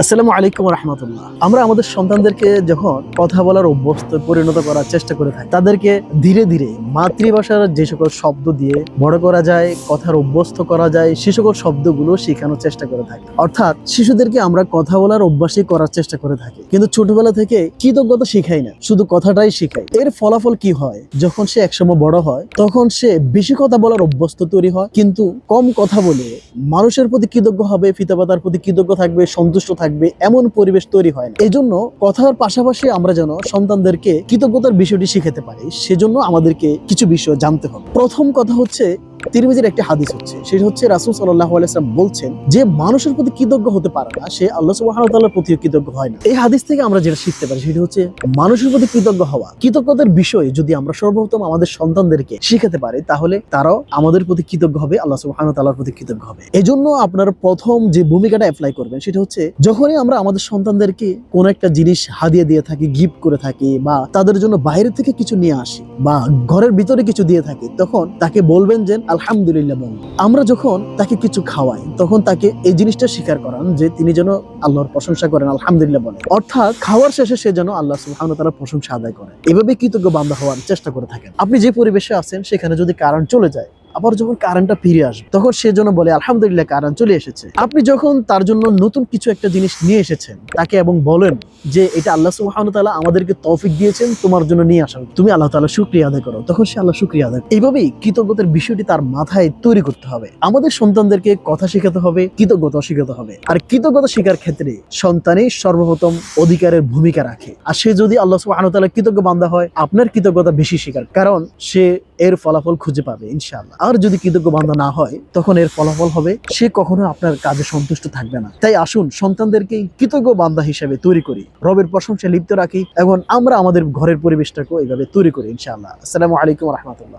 আসসালামু আলাইকুম রহমতুল্লাহ। আমরা আমাদের সন্তানদেরকে যখন কথা বলার অভ্যস্ত পরিণত করার চেষ্টা করে থাকি, তাদেরকে ধীরে ধীরে মাতৃভাষার যে সকল শব্দ দিয়ে বড় করা যায়, কথার অভ্যস্ত করা যায়, সে সকল শব্দগুলো শেখানোর চেষ্টা করে থাকি। অর্থাৎ শিশুদেরকে আমরা কথা বলার অভ্যাসই করার চেষ্টা করে থাকি, কিন্তু ছোটবেলা থেকে কৃতজ্ঞতা শিখাই না, শুধু কথাটাই শিখাই। এর ফলাফল কি হয়? যখন সে একসময় বড় হয়, তখন সে বেশি কথা বলার অভ্যস্ত তৈরি হয়, কিন্তু কম কথা বলে মানুষের প্রতি কৃতজ্ঞ হবে, পিতামাতার প্রতি কৃতজ্ঞ থাকবে, সন্তুষ্ট থাকবে, এমন পরিবেশ তৈরি হয় না। এই জন্য কথার পাশাপাশি আমরা যেন সন্তানদেরকে কৃতজ্ঞতার বিষয়টি শিখাতে পারি, সেজন্য আমাদেরকে কিছু বিষয় জানতে হবে। প্রথম কথা হচ্ছে, তিরমিজির একটি হাদিস হচ্ছে, সেটা হচ্ছে রাসূল সাল্লাল্লাহু আলাইহি ওয়াসাল্লাম বলছেন যে মানুষের প্রতি কৃতজ্ঞ হতে পারে না, সে আল্লাহ সুবহানাহু ওয়া তাআলার প্রতিও কৃতজ্ঞ হয় না। এই হাদিস থেকে আমরা যেটা শিখতে পারি সেটা হচ্ছে মানুষের প্রতি কৃতজ্ঞ হওয়া। কৃতজ্ঞতার বিষয়ে যদি আমরা সর্বপ্রথম আমাদের সন্তানদেরকে শিখাতে পারি, তাহলে তারাও আমাদের প্রতি কৃতজ্ঞ হবে, আল্লাহ সুবহানাহু ওয়া তাআলার প্রতি কৃতজ্ঞ হবে। এজন্য আপনারা প্রথম যে ভূমিকাটা অ্যাপ্লাই করবেন সেটা হচ্ছে, যখনই আমরা আমাদের সন্তানদেরকে কোনো একটা জিনিস হাদিয়া দিয়ে থাকি, গিফট করে থাকি, বা তাদের জন্য বাইরে থেকে কিছু নিয়ে আসি, বা ঘরের ভিতরে কিছু দিয়ে থাকি, তখন তাকে বলবেন যে আলহামদুলিল্লাহ বলুন। আমরা যখন তাকে কিছু খাওয়াই, তখন তাকে এই জিনিসটা স্বীকার করান যে তিনি যেন আল্লাহর প্রশংসা করেন, আলহামদুলিল্লাহ বলেন। অর্থাৎ খাওয়ার শেষে সে যেন আল্লাহ সুবহানাহু ওয়া তাআলার প্রশংসা আদায় করে। এভাবে কৃতজ্ঞ বান্দা হওয়ার চেষ্টা করে থাকেন। আপনি যে পরিবেশে আছেন সেখানে যদি কারেন্ট চলে যায়, আবার যখন কারেন্টটা ফিরে আসবে, তখন সে যেন বলে আলহামদুলিল্লাহ কারেন্ট চলে এসেছে। আপনি যখন তার জন্য নতুন কিছু একটা জিনিস নিয়ে এসেছেন তাকে, এবং বলেন যে এটা আল্লাহ সুবহানাহু ওয়া তাআলা আমাদেরকে তৌফিক দিয়েছেন তোমার জন্য নিয়ে আসা, তুমি আল্লাহ তাআলার শুকরিয়া আদায় করো, তখন সে আল্লাহ শুকরিয়া আদায়। এইভাবেই কৃতজ্ঞতার বিষয়টি তার মাথায় তৈরি করতে হবে। আমাদের সন্তানদেরকে কথা শেখাতে হবে, কৃতজ্ঞতা শেখাতে হবে। আর কৃতজ্ঞতা শেখার ক্ষেত্রে সন্তানই সর্বপ্রথম অধিকারের ভূমিকা রাখে। আর সে যদি আল্লাহ সুবহানাহু ওয়া তাআলার কৃতজ্ঞ বান্দা হয়, আপনার কৃতজ্ঞতা বেশি শেখার, কারণ সে এর ফলাফল খুঁজে পাবে ইনশাআল্লাহ। আর যদি কৃতজ্ঞ বান্দা না হয়, তখন এর ফলাফল হবে সে কখনো আপনার কাজে সন্তুষ্ট থাকবে না। তাই আসুন সন্তানদেরকে কৃতজ্ঞ বান্দা হিসেবে তৈরি করি, রবের প্রশংসা লিপ্ত রাখি, এবং আমরা আমাদের ঘরের পরিবেশটাকেও এইভাবে তৈরি করি ইনশাআল্লাহ। আসসালামু আলাইকুম রহমতুল্লাহ।